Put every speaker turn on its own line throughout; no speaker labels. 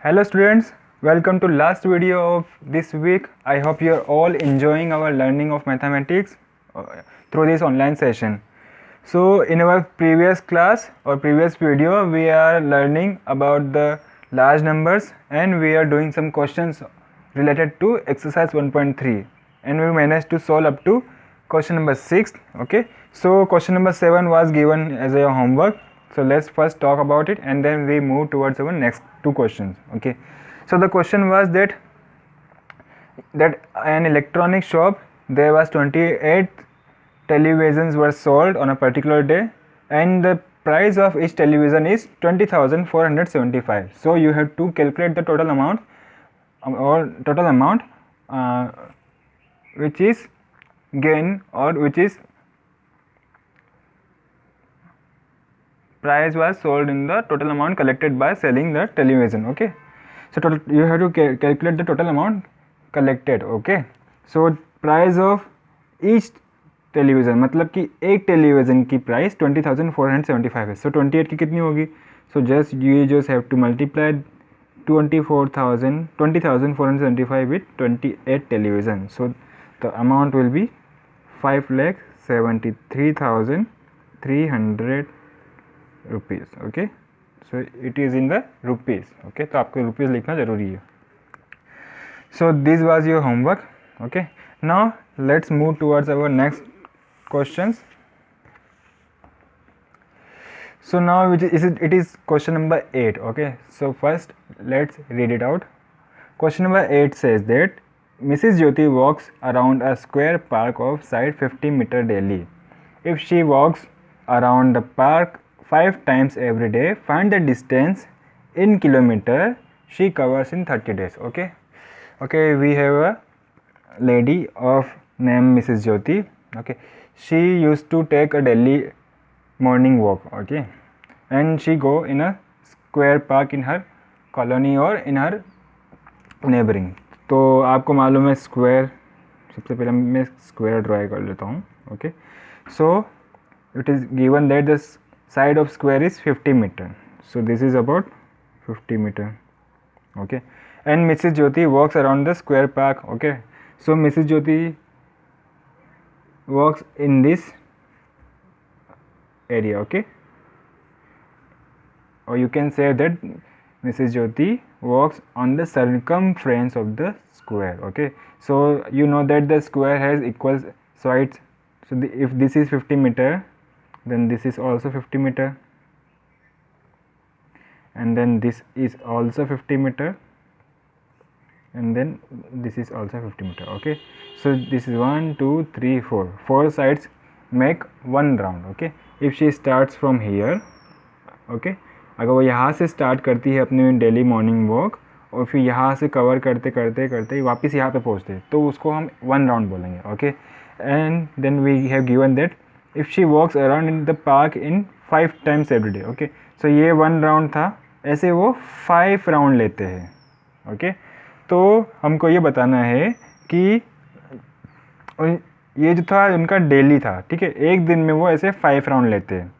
Hello students, welcome to last video of this week. I hope you are all enjoying our learning of mathematics through this online session. So in our previous class or previous video, we are learning about the large numbers and we are doing some questions related to exercise 1.3 and we managed to solve up to question number 6. Okay, so question number 7 was given as a homework. So let's first talk about it and then we move towards our next two questions. Okay, so the question was that an electronic shop there was 28 televisions were sold on a particular day and the price of each television is 20,475. So you have to calculate the total amount which is gain or which is price was sold in the total amount collected by selling the television. Okay, so total, you have to calculate the total amount collected. Okay, so price of each television मतलब कि एक television की price 20,475 है. सो 28 की कितनी होगी? So just you just have to multiply 20,475 with 28 television. So the amount will be 5,73,300 rupees. Okay, so it is in the rupees. Okay, तो आपको रुपीज़ लिखना ज़रूरी है. So this was your homework. Okay, now let's move towards our next questions. So now it is question number 8. Okay, so first let's read it out. Question number 8 says that Mrs. Jyoti walks around a square park of side 50 meter daily. If she walks around the park 5 times every day, find the distance in kilometer she covers in 30 days. Okay, we have a lady of name Mrs. Jyoti. Okay, she used to take a daily morning walk. Okay, and she go in a square park in her colony or in her neighboring. तो आपको मालूम है square, सबसे पहले मैं square dry कर लेता हूँ. Okay, so it is given that the side of square is 50 metre. So this is about 50 metre. Okay, and Mrs Jyoti walks around the square park. Okay, so Mrs Jyoti works in this area. Okay, or you can say that Mrs. Jyoti walks on the circumference of the square. Okay, so you know that the square has equal sides. So if this is 50 meter, then this is also 50 meter, and then this is also 50 meter, and then this is also 50 meter. Okay, so this is 1 2 3 4 sides make one round. Okay, if she starts from here, okay, अगर वो यहाँ से start करती है अपनी daily morning walk और फिर यहाँ से कवर करते करते करते वापस यहाँ पे पहुँचते हैं तो उसको हम वन राउंड बोलेंगे. Okay, and then we have given that if she walks around in the park in 5 times every day. Okay, so ये वन राउंड था, ऐसे वो 5 राउंड लेते हैं. ओके, तो हमको ये बताना है कि ये जो था उनका डेली था. ठीक है, एक दिन में वो ऐसे 5 राउंड लेते हैं.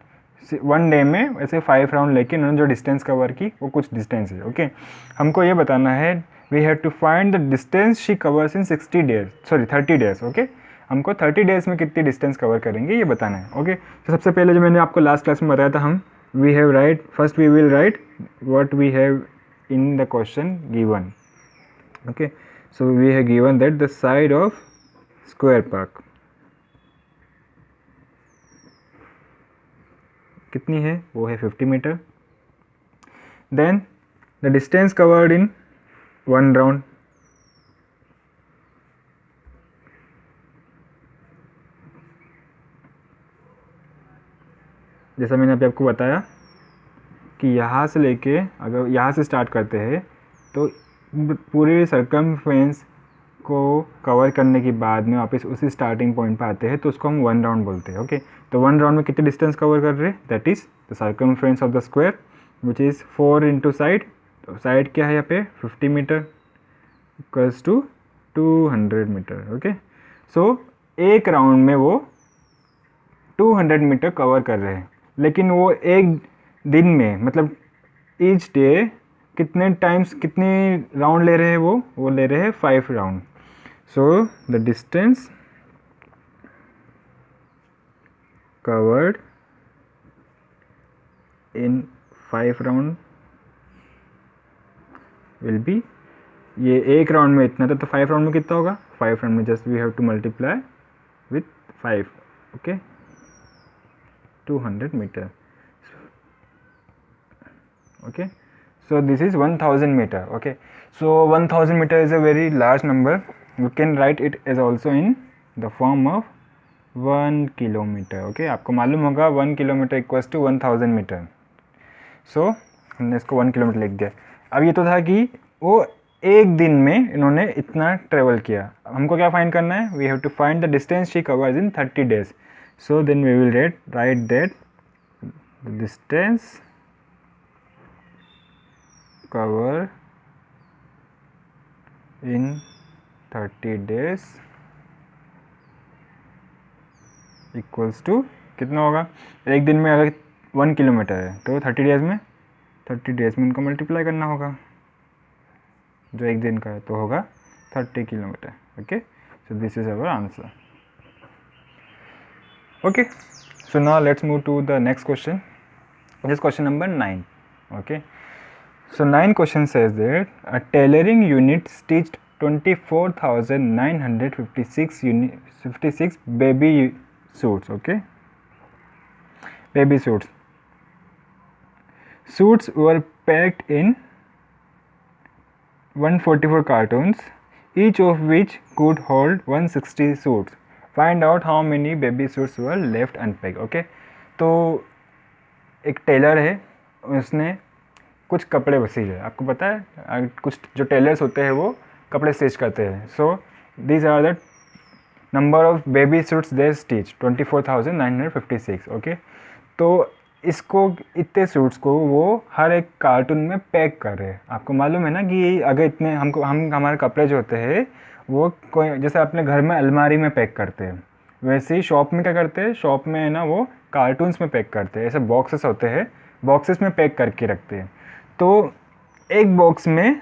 वन डे में ऐसे 5 राउंड लेके उन्होंने जो डिस्टेंस कवर की वो कुछ डिस्टेंस है. ओके, हमको ये बताना है we have to find the distance she covers in 30 days. Okay, हमको 30 डेज में कितनी डिस्टेंस कवर करेंगे ये बताना है. ओके, तो सबसे पहले जो मैंने आपको लास्ट क्लास में बताया था, हम we have write first we will write what we have in the question given. Okay, so we have given that the side of square park कितनी है, वो है 50 metre. then the distance covered in one round, जैसा मैंने अभी आपको बताया कि यहाँ से लेके अगर यहाँ से स्टार्ट करते हैं तो पूरे सर्कमफ्रेंस को कवर करने के बाद में वापस उसी स्टार्टिंग पॉइंट पे आते हैं तो उसको हम वन राउंड बोलते हैं. ओके, तो वन राउंड में कितने डिस्टेंस कवर कर रहे हैं, that is the circumference of the square which is 4 into side. तो साइड क्या है यहाँ पे 50 meter equals to 200 meter. Okay, so एक राउंड में वो 200 मीटर कवर कर रहे हैं, लेकिन वो एक दिन में मतलब ईच डे कितने टाइम्स कितने राउंड ले रहे हैं वो ले रहे हैं 5 round. So the distance covered in 5 round will be, ये एक राउंड में इतना था तो 5 राउंड में कितना होगा, 5 राउंड में just we have to multiply with 5. Okay 200 metre. Okay, so this is 1000 meter. Okay, so 1000 meter is a very large number. You can write it as also in the form of 1 kilometer. Okay, आपको मालूम होगा 1 kilometre equals to 1000 metre. सो हमने इसको 1 kilometre लिख दिया. अब ये तो था कि वो एक दिन में इन्होंने इतना ट्रेवल किया. हमको क्या फाइंड करना है, we have to find the distance she covers in 30 days. So then we will write that distance cover in 30 days equals to कितना होगा, एक दिन में अगर 1 किलोमीटर है तो 30 डेज में उनको मल्टीप्लाई करना होगा, जो एक दिन का है तो होगा 30 kilometre. Okay, so this is our answer. Okay, so now let's move to the next question. This question number 9. Okay, so 9 question says that a tailoring unit stitched 54,956 baby suits. Okay, baby suits were packed in 144 cartons, each of which could hold 160 suits. Find out how many baby suits were left unpacked. Okay, तो एक Taylor है, उसने कुछ कपड़े सिले है. आपको पता है कुछ जो टेलर्स होते हैं वो कपड़े स्टिच करते हैं. So these are the number of baby suits they stitch 24,956. Okay, तो इसको इतने सूट्स को वो हर एक कार्टून में पैक कर रहे हैं. आपको मालूम है ना कि अगर इतने हम हमारे कपड़े जो होते हैं वो कोई जैसे अपने घर में अलमारी में पैक करते हैं, वैसे ही शॉप में क्या करते हैं, शॉप में है ना वो कार्टून्स में पैक करते हैं. ऐसे बॉक्सेस होते हैं, बॉक्सेस में पैक करके रखते हैं. तो एक बॉक्स में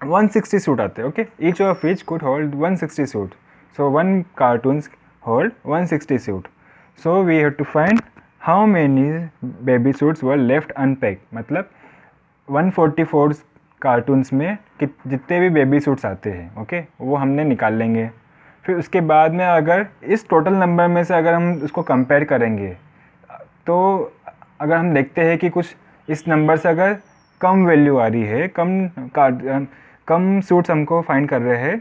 160 सूट आते हैं. Okay, each of which could hold 160 suit. So 1 cartons hold 160 suit. So we have to find how many baby suits were left unpack. मतलब 144 कार्टून्स में जितने भी बेबी सूट्स आते हैं, ओके, वो हमने निकाल लेंगे. फिर उसके बाद में अगर इस टोटल नंबर में से अगर हम उसको कंपेयर करेंगे तो अगर हम देखते हैं कि कुछ इस नंबर से अगर कम वैल्यू आ रही है, कम सूट्स हमको फाइंड कर रहे हैं,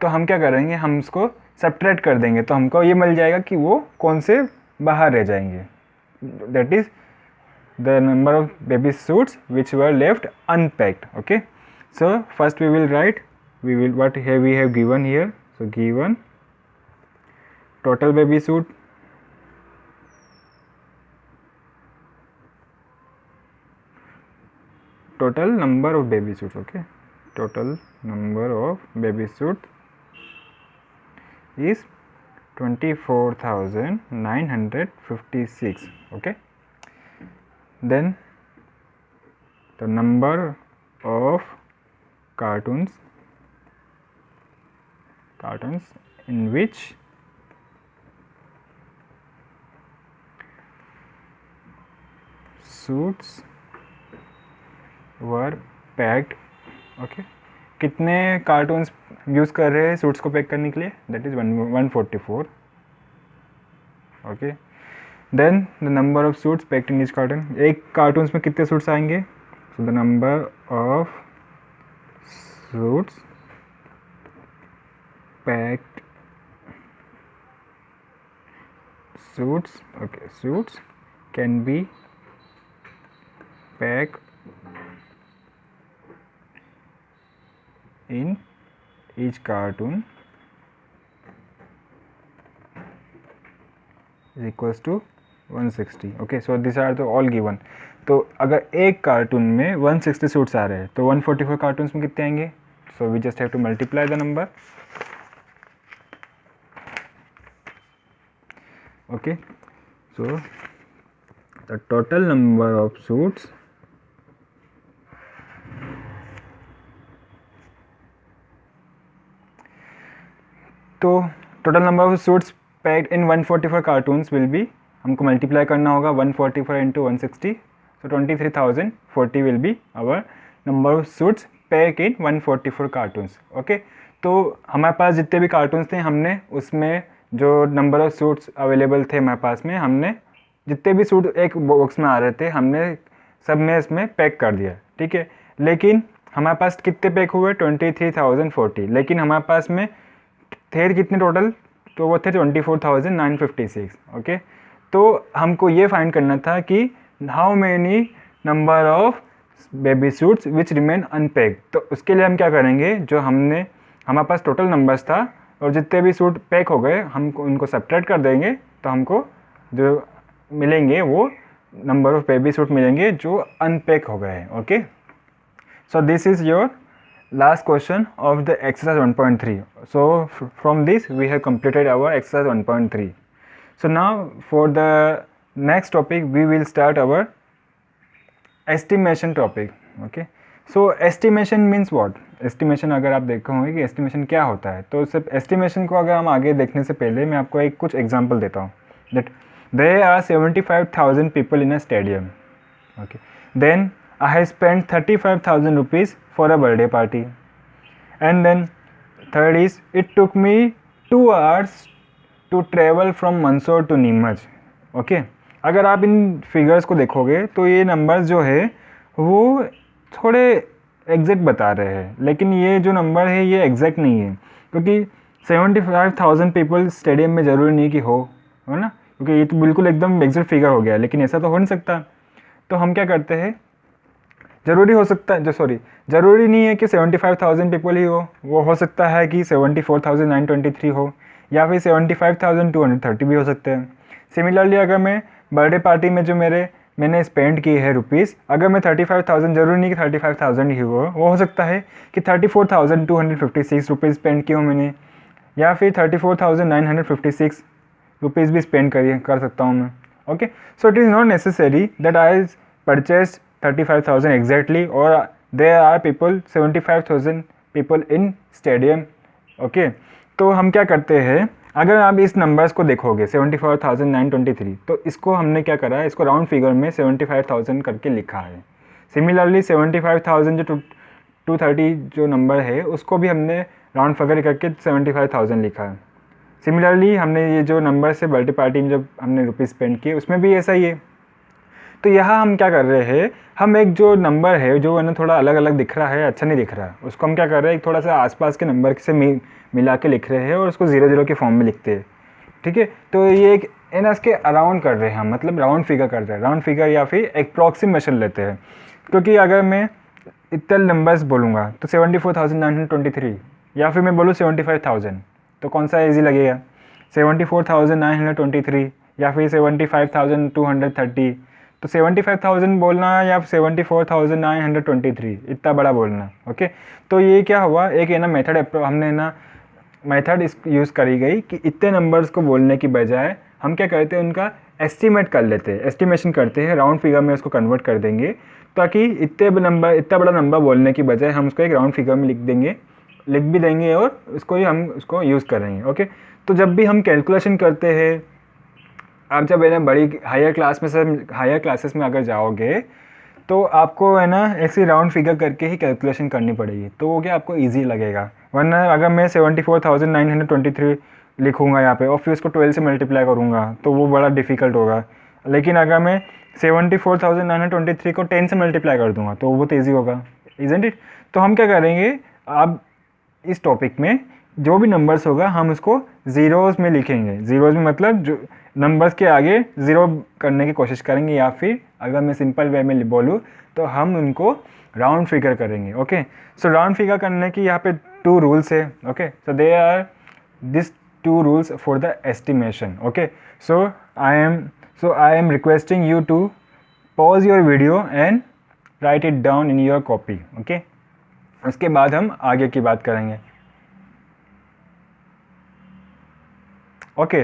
तो हम क्या करेंगे, हम उसको सब्ट्रैक्ट कर देंगे. तो हमको ये मिल जाएगा कि वो कौन से बाहर रह जाएंगे. That is the number of baby suits which were left unpacked. Okay, so first we will write what we have given here. So given total baby suit, total number of baby suits. Okay, total number of baby suits is 24,956. Okay, then the number of cartoons in which suits were packed. Okay, कितने cartons use कर रहे हैं suits को pack करने के लिए, that is 144. Okay, then the number of suits packed in each carton. एक cartons में कितने सूट्स आएंगे, so the number of suits packed suits can be packed in each cartoon is equals to 160. Okay, so these are the all given. तो अगर एक cartoon में 160 suits आ रहे हैं तो 144 कार्टून्स में कितने आएंगे, so we just have to multiply the number. Okay, so the total number of suits तो total number of suits packed in 144 cartons will be, हमको मल्टीप्लाई करना होगा 144 into 160, so 23,040 will be our number of suits packed in 144 cartoons. Okay, तो हमारे पास जितने भी cartoons थे हमने उसमें जो नंबर ऑफ सूट्स अवेलेबल थे हमारे पास में, हमने जितने भी सूट एक बॉक्स में आ रहे थे हमने सब में इसमें पैक कर दिया. ठीक है, लेकिन हमारे पास कितने पैक हुए 23,040, लेकिन हमारे पास में थे कितने टोटल, तो वो थे 24,956. ओके, तो हमको ये फाइंड करना था कि how many number of baby suits which remain unpacked. तो उसके लिए हम क्या करेंगे, जो हमारे पास टोटल नंबर्स था और जितने भी सूट पैक हो गए हमको उनको सब्ट्रैक्ट कर देंगे, तो हमको जो मिलेंगे वो नंबर ऑफ बेबी सूट मिलेंगे जो अनपैक हो गए हैं. Okay, so this is your last question of the exercise 1.3. So from this we have completed our exercise 1.3. So now for the next topic we will start our estimation topic. Okay, so estimation means what? estimation अगर आप देखे होंगे कि estimation क्या होता है, तो सिर्फ estimation को अगर हम आगे देखने से पहले मैं आपको एक कुछ example देता हूँ. that there are 75,000 people in a stadium. Okay, then I have spent 35,000 rupees for a birthday party. And then third is it took me 2 hours to travel from Mandsaur to Neemuch. Okay, अगर आप इन figures को देखोगे तो ये numbers जो है वो थोड़े एग्जैक्ट बता रहे हैं, लेकिन ये जो नंबर है ये एग्जैक्ट नहीं है, क्योंकि 75,000 पीपल स्टेडियम में ज़रूरी नहीं कि हो, है ना, क्योंकि ये तो बिल्कुल एकदम एग्जैक्ट फिगर हो गया, लेकिन ऐसा तो हो नहीं सकता. तो हम क्या करते हैं, ज़रूरी हो सकता है ज़रूरी नहीं है कि 75,000 पीपल ही वो हो सकता है कि 74,923 हो या फिर 75,230 भी हो सकते हैं. सिमिलरली अगर मैं बर्थडे पार्टी में जो मैंने स्पेंड की है रुपीज़, अगर मैं 35,000, ज़रूरी नहीं कि 35,000 ही वो हो सकता है कि 34,256 रुपीज़ स्पेंड की हो मैंने, या फिर 34,956 रुपीज़ भी स्पेंड कर सकता हूँ मैं. Okay, so it is not necessary that I purchase 35,000 exactly or there are people 75,000 people in stadium. Okay, तो हम क्या करते हैं, अगर आप इस नंबर्स को देखोगे 74,923, तो इसको हमने क्या करा है, इसको राउंड फिगर में 75,000 करके लिखा है. सिमिलरली 75,000 जो 230 जो नंबर है उसको भी हमने राउंड फिगर करके 75,000 लिखा है. सिमिलरली हमने ये जो नंबर से बर्थडे पार्टी में जब हमने रुपीज़ स्पेंड किए उसमें भी ऐसा ही है. तो यहाँ हम क्या कर रहे हैं, हम एक जो नंबर है जो है ना थोड़ा अलग अलग दिख रहा है, अच्छा नहीं दिख रहा है, उसको हम क्या कर रहे हैं, एक थोड़ा सा आसपास के नंबर से मिला के लिख रहे हैं और उसको 0 के फॉर्म में लिखते हैं. ठीक है, तो ये एक ना इसके अराउंड कर रहे हैं हम, मतलब राउंड फिगर कर रहे हैं, राउंड फिगर या फिर अप्रॉक्सीमेशन लेते हैं. क्योंकि अगर मैं इतने नंबर्स बोलूँगा तो 74,923 या फिर मैं बोलूँ 75,000, तो कौन सा ईजी लगेगा, 74,923 या फिर 75,230, तो 75,000 बोलना या 74,923 इतना बड़ा बोलना. ओके, तो ये क्या हुआ, एक है ना मेथड हमने ना मेथड यूज़ करी गई कि इतने नंबर्स को बोलने की बजाय हम क्या करते हैं, उनका एस्टिमेट कर लेते हैं, एस्टिमेशन करते हैं, राउंड फिगर में उसको कन्वर्ट कर देंगे, ताकि इतने बड़ा नंबर बोलने की बजाय हम उसको एक राउंड फिगर में लिख भी देंगे और हम उसको यूज़ करेंगे. ओके, तो जब भी हम कैलकुलेशन करते हैं, आप जब है ना बड़ी हायर क्लासेस में अगर जाओगे तो आपको है ना ऐसी राउंड फिगर करके ही कैलकुलेशन करनी पड़ेगी, तो वो क्या आपको इजी लगेगा. वरना अगर मैं 74,923 लिखूँगा यहाँ पे और फिर उसको 12 से मल्टीप्लाई करूँगा तो वो बड़ा डिफ़िकल्ट होगा. लेकिन अगर मैं 74,923 को 10 से मल्टीप्लाई कर दूँगा तो वो बहुत ईजी होगा, इज़न्ट इट. तो हम क्या करेंगे, आप इस टॉपिक में जो भी नंबर्स होगा हम उसको ज़ीरोज़ में लिखेंगे. ज़ीरोज़ में मतलब जो नंबर्स के आगे ज़ीरो करने की कोशिश करेंगे, या फिर अगर मैं सिंपल वे में बोलूँ तो हम उनको राउंड फिगर करेंगे. ओके, सो राउंड फिगर करने की यहाँ पे 2 रूल्स है. Okay, so they are this 2 rules for the estimation. Okay, so I am requesting you to pause your video and write it down in your copy. Okay, उसके बाद हम आगे की बात करेंगे. ओके,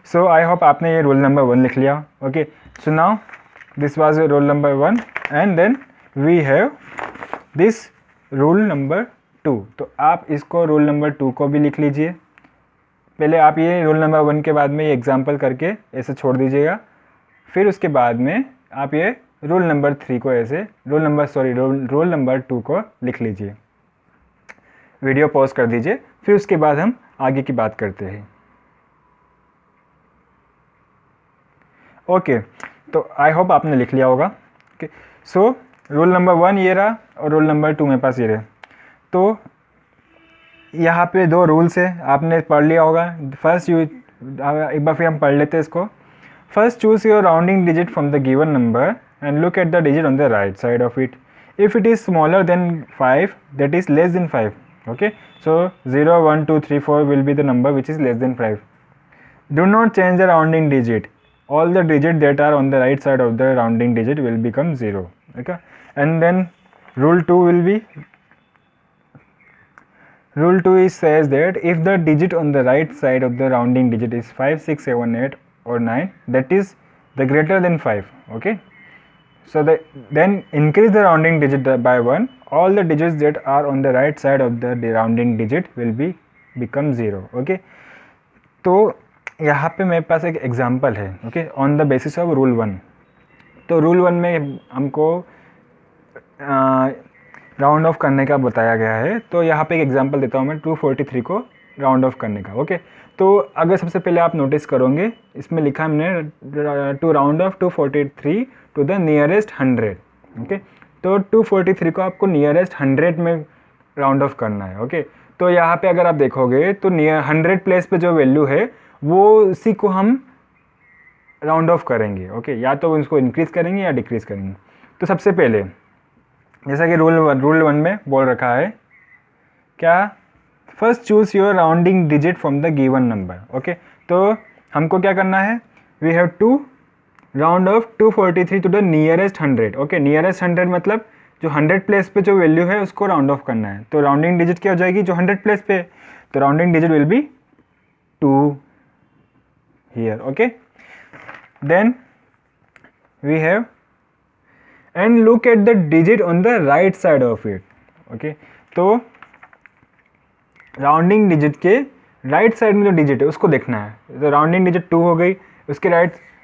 सो आई होप आपने ये rule number 1 लिख लिया. Okay, so now this was rule number 1 and then we have this rule number 2. तो आप इसको रूल नंबर 2 को भी लिख लीजिए. पहले आप ये रूल नंबर 1 के बाद में ये एग्जांपल करके ऐसे छोड़ दीजिएगा, फिर उसके बाद में आप ये रूल नंबर 3 को ऐसे रूल नंबर 2 को लिख लीजिए। वीडियो पॉज कर दीजिए, फिर उसके बाद हम आगे की बात करते हैं। ओके, तो आई होप आपने लिख लिया होगा। ओके, सो रूल नंबर 1 ये रहा और रूल नंबर 2 मेरे पास ये रहे। तो यहाँ पे 2 रूल्स है, आपने पढ़ लिया होगा। फर्स्ट एक बार फिर हम पढ़ लेते हैं इसको। First, choose your rounding digit from the given number and look at the digit on the right side of it. If it is smaller than 5, that is less than 5. Okay, so 0, 1, 2, 3, 4 will be the number which is less than 5. Do not change the rounding digit. All the digits that are on the right side of the rounding digit will become 0. Okay, and then rule 2 will be, rule 2 says that if the digit on the right side of the rounding digit is 5, 6, 7, 8 or 9, that is the greater than 5. Okay, so then increase the rounding digit by 1. All the digits that are on the right side of the rounding digit will become 0. Okay, तो यहाँ पे मेरे पास एक example है। Okay, on the basis of rule 1। तो rule 1 में हमको round of करने का बताया गया है। तो यहाँ पे एक एग्जांपल देता हूँ मैं 243 को राउंड ऑफ करने का। ओके, तो अगर सबसे पहले आप नोटिस करोगे, इसमें लिखा हमने to round off 243 to the nearest 100। Okay, तो 243 को आपको नियरेस्ट 100 में राउंड ऑफ करना है। ओके, तो यहाँ पे अगर आप देखोगे तो नियर 100 प्लेस पे जो वैल्यू है वो उसी को हम राउंड ऑफ करेंगे। ओके, या तो उसको इंक्रीज करेंगे या डिक्रीज करेंगे। तो सबसे पहले जैसा कि रूल 1 में बोल रखा है क्या, first choose your rounding digit from the given number. Okay, तो हमको क्या करना है, we have to round off 243 to the nearest 100। Okay, nearest 100 मतलब जो 100 प्लेस पे जो वैल्यू है उसको राउंड ऑफ करना है। तो राउंडिंग डिजिट क्या हो जाएगी, जो 100 प्लेस पे, तो rounding digit will be 2 here. Okay, then we have and look at the digit on the right side of it. Okay, तो राउंडिंग डिजिट के राइट साइड में जो डिजिट है उसको देखना है। तो राउंडिंग डिजिट 2 हो गई, उसके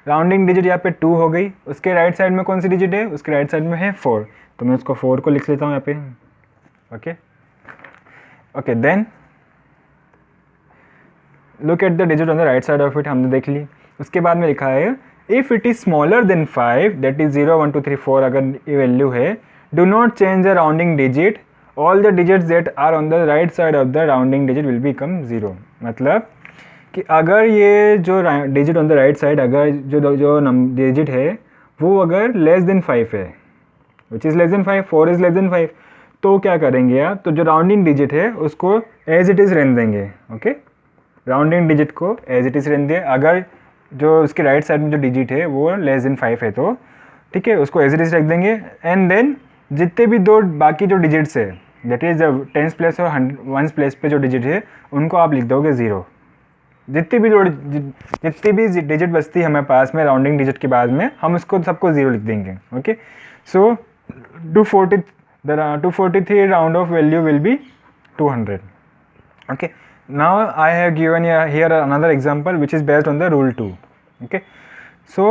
राउंडिंग डिजिट यहाँ पे 2 हो गई, उसके राइट साइड में कौन सी डिजिट है, उसके राइट साइड में है 4। तो मैं उसको 4 को लिख लेता हूँ यहाँ पे। Okay okay, then look at the digit on the right side of it, हमने देख ली। उसके बाद में लिखा है if it is smaller than 5, that is 0, 1, 2, 3, 4 अगर ये वैल्यू है, do not change the rounding digit, all the digits that are on the right side of the rounding digit will become 0। मतलब कि अगर ये जो digit on the right side, अगर जो डिजिट है वो अगर लेस देन 5 है, which is less than 5, 4 is less than 5, तो क्या करेंगे आप, तो जो राउंडिंग डिजिट है उसको एज इट इज़ रहने देंगे। ओके, राउंडिंग डिजिट को एज इट इज़ रहने दें। अगर जो उसके राइट साइड में जो डिजिट है वो लेस देन 5 है तो ठीक है, उसको एज इट इज़ रख देंगे। एंड देन जितने भी दो बाकी जो डिजिट्स है, दैट इज़ टेंस प्लेस और 1s प्लेस पे जो डिजिट है उनको आप लिख दोगे 0। जितनी भी डिजिट बचती है हमारे पास में राउंडिंग डिजिट के बाद में, हम उसको सबको 0 लिख देंगे। Okay, so 243 round of value will be 200। Okay, now I have given here another example which is based on the rule 2. Okay, so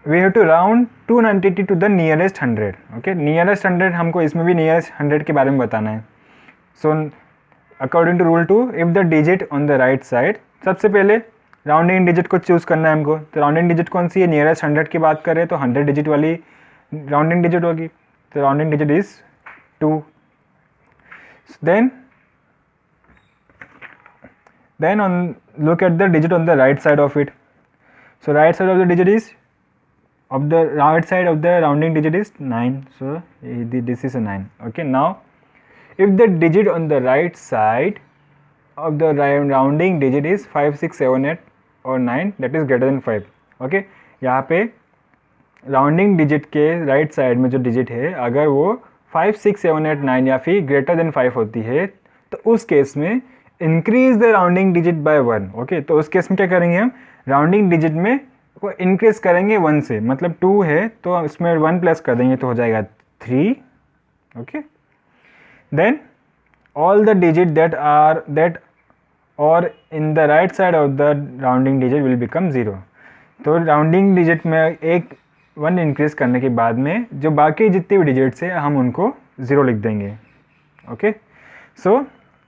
we have to round 292 to the nearest 100. Okay, nearest 100 हमको इसमें भी nearest 100 के बारे में बताना है। So according to rule 2, if the digit on the right side, सबसे पहले राउंडिंग डिजिट को चूज़ करना है हमको। तो राउंडिंग डिजिट कौन सी है, नियरेस्ट 100 की बात करें तो 100 डिजिट वाली राउंडिंग डिजिट होगी। तो rounding digit is 2। Then look at the digit on the right side of it. So right side of the digit is, of the right side of the rounding digit is 9. So this is a 9. Okay, now if the digit on the right side of the rounding digit is 5, 6, 7, 8 or 9, that is greater than 5. Okay, यहाँ पे rounding digit के right side में जो digit है अगर वो 5, 6, 7, 8, 9 या फिर ग्रेटर देन 5 होती है तो उस केस में increase the rounding digit bye 1। Okay, तो उस केस में क्या करेंगे हम, राउंडिंग डिजिट में को इंक्रीज करेंगे 1 से, मतलब 2 है तो उसमें 1 प्लस कर देंगे तो हो जाएगा 3। Okay, then all the digit that are in the right side of the rounding digit will become 0। तो राउंडिंग डिजिट में एक 1 इंक्रीज करने के बाद में जो बाकी जितने भी डिजिट्स है हम उनको 0 लिख देंगे। Okay, so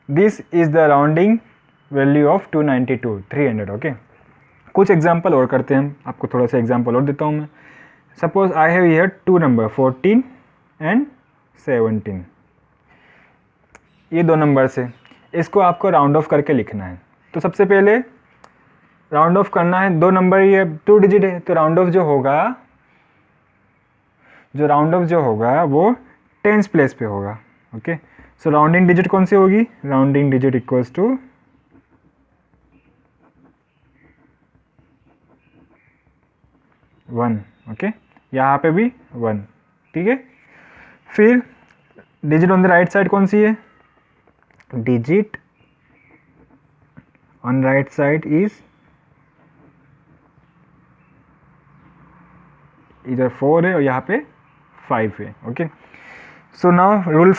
this is the rounding value of 292 300। Okay, कुछ एग्जांपल और करते हैं हम, आपको थोड़ा सा एग्जांपल और देता हूँ मैं। Suppose I have here 2 number 14 and 17, ये 2 नंबर्स है, इसको आपको राउंड ऑफ करके लिखना है। तो सबसे पहले राउंड ऑफ करना है, 2 नंबर ये 2 डिजिट है, तो राउंड ऑफ जो होगा वो टेंस प्लेस पे होगा। ओके, सो राउंडिंग डिजिट कौन सी होगी, rounding digit equals to 1। Okay, यहाँ पे भी 1, ठीक है। फिर digit on the right side कौन सी है, digit on right side is इधर 4 है और यहाँ पे 5 है। Okay, so now rule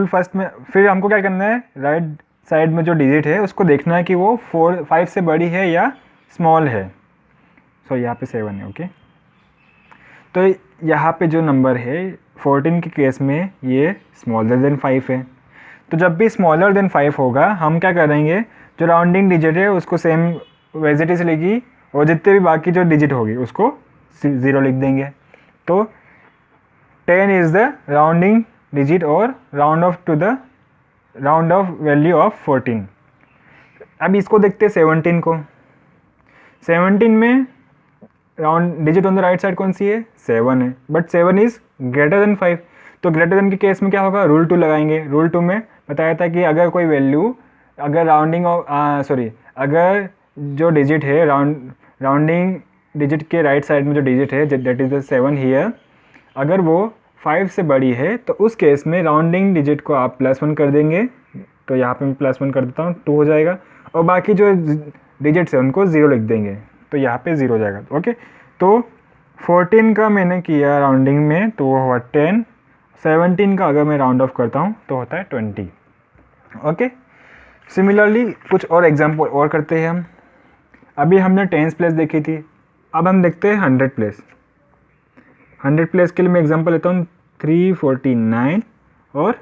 first में फिर हमको क्या करना है, राइट साइड में जो डिजिट है उसको देखना है कि वो 5 से बड़ी है या स्मॉल है। सो यहाँ पे 7 है। ओके, तो यहाँ पे जो नंबर है 14 के केस में ये स्मॉलर देन 5 है। तो जब भी स्मॉलर देन 5 होगा हम क्या करेंगे, जो राउंडिंग डिजिट है उसको सेम वेजिटी से लेगी और जितने भी बाकी जो डिजिट होगी उसको 0 लिख देंगे। तो 10 इज़ द राउंडिंग डिजिट और राउंड ऑफ वैल्यू ऑफ 14। अब इसको देखते हैं 17 को। 17 में round digit on the right side कौन सी है, 7 है, बट 7 इज़ ग्रेटर देन 5। तो ग्रेटर देन के केस में क्या होगा, रूल 2 लगाएंगे। रूल 2 में बताया था कि अगर कोई वैल्यू अगर अगर जो डिजिट है राउंडिंग डिजिट के राइट साइड में जो डिजिट है दैट इज़ द 7 हियर, अगर वो 5 से बड़ी है तो उस केस में राउंडिंग डिजिट को आप +1 कर देंगे। तो यहाँ पे मैं +1 कर देता हूँ, 2 हो जाएगा, और बाकी जो डिजिट्स है उनको 0 लिख देंगे, तो यहाँ पे 0 हो जाएगा। ओके, तो 14 का मैंने किया राउंडिंग में तो वो हुआ 10, 17 का अगर मैं राउंड ऑफ करता हूँ तो होता है 20। ओके, सिमिलरली कुछ और एग्जांपल और करते हैं हम। अभी हमने टेंस प्लेस देखी थी, अब हम देखते हैं 100 प्लेस। 100 प्लेस के लिए मैं एग्जांपल लेता हूँ 349 और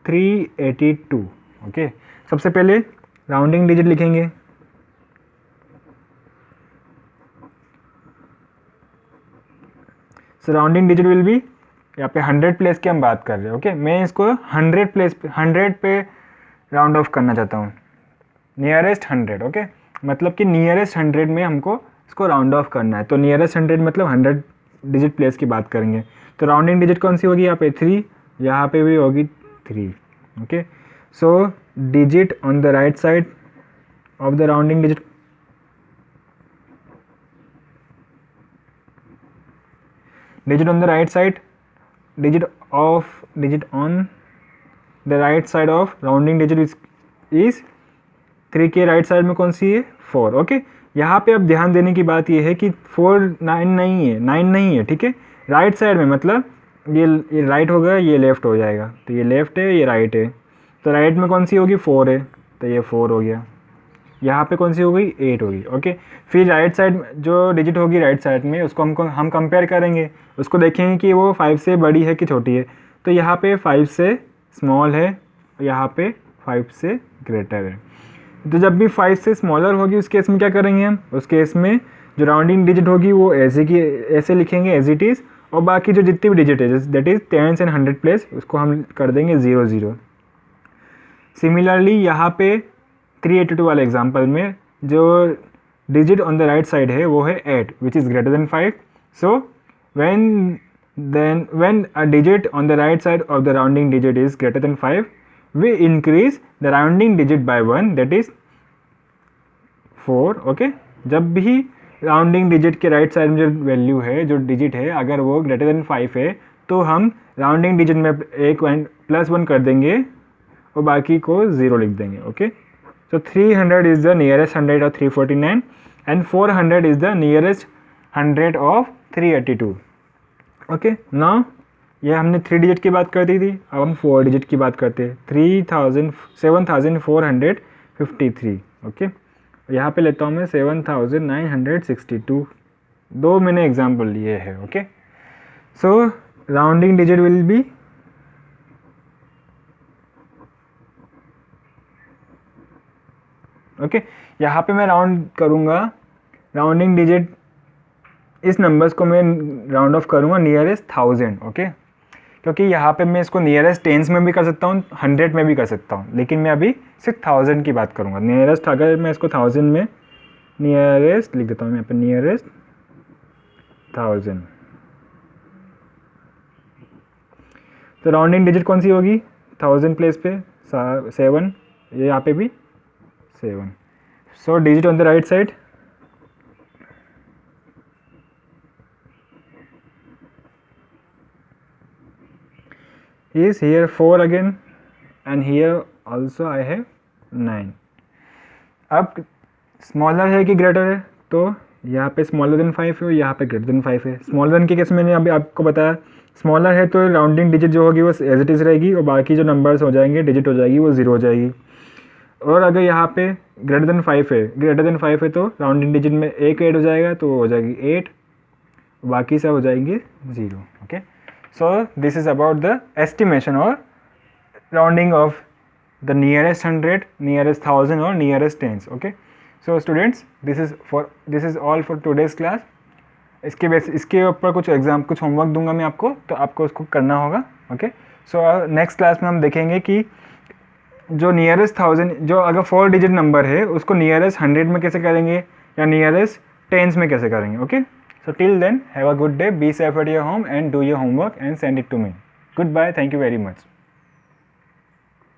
382। ओके, सबसे पहले राउंडिंग डिजिट लिखेंगे। सो राउंडिंग डिजिट विल बी, यहाँ पे 100 प्लेस की हम बात कर रहे हैं। ओके, मैं इसको 100 पे राउंड ऑफ करना चाहता हूँ, नियरेस्ट 100। ओके, मतलब कि नियरेस्ट 100 में हमको इसको राउंड ऑफ करना है। तो नियरेस्ट 100 मतलब 100 डिजिट प्लेस की बात करेंगे। तो राउंडिंग डिजिट कौन सी होगी, यहाँ पे 3, यहाँ पे भी होगी 3। Okay, so digit on the right side of the rounding digit, digit on the right side, digit on the right side of rounding digit is 3 के राइट साइड में कौन सी है, 4। ओके, यहाँ पे अब ध्यान देने की बात ये है कि 4 9 नहीं है, 9 नहीं है, ठीक है। राइट साइड में मतलब ये राइट होगा, ये लेफ्ट हो जाएगा, तो ये लेफ्ट है, ये राइट है। तो राइट में कौन सी होगी, 4 है, तो ये 4 हो गया। यहाँ पे कौन सी हो गई, 8 होगी। ओके, फिर राइट साइड जो डिजिट होगी राइट साइड में उसको हम कंपेयर करेंगे, उसको देखेंगे कि वो 5 से बड़ी है कि छोटी है। तो यहाँ पे 5 से स्मॉल है, यहाँ पे 5 से ग्रेटर है। तो जब भी 5 से स्मॉलर होगी उस केस में क्या करेंगे हम, उस केस में जो राउंडिंग डिजिट होगी वो ऐसे लिखेंगे एज इट इज़, और बाकी जो जितनी भी डिजिट है दैट इज़ 10 एंड 100 प्लेस उसको हम कर देंगे 0 0। सिमिलरली यहाँ पे 382 वाले एग्जाम्पल में जो digit on the right side है वो है 8 which is greater than 5। So when a digit on the right side of the rounding digit is greater than 5, we increase the rounding digit by 1, that is 4। Okay, जब भी rounding digit के right side में जो value है, जो digit है, अगर वो ग्रेटर देन 5 है तो हम राउंडिंग डिजिट में एक +1 कर देंगे और बाकी को 0 लिख देंगे। Okay, so 300 is the nearest 100 of 349 and 400 is the nearest 100 of 382। Okay, now ये हमने 3 डिजिट की बात करती थी, अब हम 4 डिजिट की बात करते हैं। 7450 53, ओके। यहाँ पे लेता हूँ मैं 7962, 2 मैंने एग्जाम्पल लिए हैं, okay. So rounding digit will B okay. यहाँ पे मैं राउंड करूँगा, राउंडिंग डिजिट इस नंबर्स को मैं राउंड ऑफ करूँगा नियरेस्ट 1000, ओके। क्योंकि यहाँ पे मैं इसको नियरेस्ट टेंस में भी कर सकता हूँ, 100 में भी कर सकता हूँ, लेकिन मैं अभी सिर्फ 1000 की बात करूँगा। नियरेस्ट अगर मैं इसको 1000 में नियरेस्ट लिख देता हूँ मैं यहाँ पे, नियरेस्ट 1000, तो राउंडिंग डिजिट कौन सी होगी 1000 प्लेस पे 7, ये यहाँ पे भी 7। So digit on the right side is here 4 again, and here also I have 9. अब स्मॉलर है कि ग्रेटर है, तो यहाँ पे स्मॉलर देन 5 है, यहाँ पे ग्रेटर देन 5 है। स्मॉलर देन के केस मैंने अभी आपको बताया, स्मॉलर है तो राउंडिंग डिजिट जो होगी वो एज इट इज़ रहेगी, और बाकी जो नंबर्स हो जाएंगे, डिजिट हो जाएगी, वो 0 हो जाएगी। और अगर यहाँ पे ग्रेटर देन 5 है, ग्रेटर देन 5 है तो राउंडिंग डिजिट में एक ऐड हो जाएगा, तो वो हो जाएगी 8, बाकी सब हो जाएंगे 0, okay. So this is about the estimation or rounding of the nearest 100, nearest 1000 or nearest tens, okay. So students, this is all for today's class. इसके ऊपर कुछ एग्जाम, कुछ होमवर्क दूंगा मैं आपको, तो आपको उसको करना होगा, ओके। सो नेक्स्ट क्लास में हम देखेंगे कि जो नियरेस्ट 1000, जो अगर 4 डिजिट नंबर है उसको नियरेस्ट 100 में कैसे करेंगे या नियरेस्ट टेंस में कैसे करेंगे, okay. So till then, have a good day, be safe at your home and do your homework and send it to me. Goodbye, thank you very much.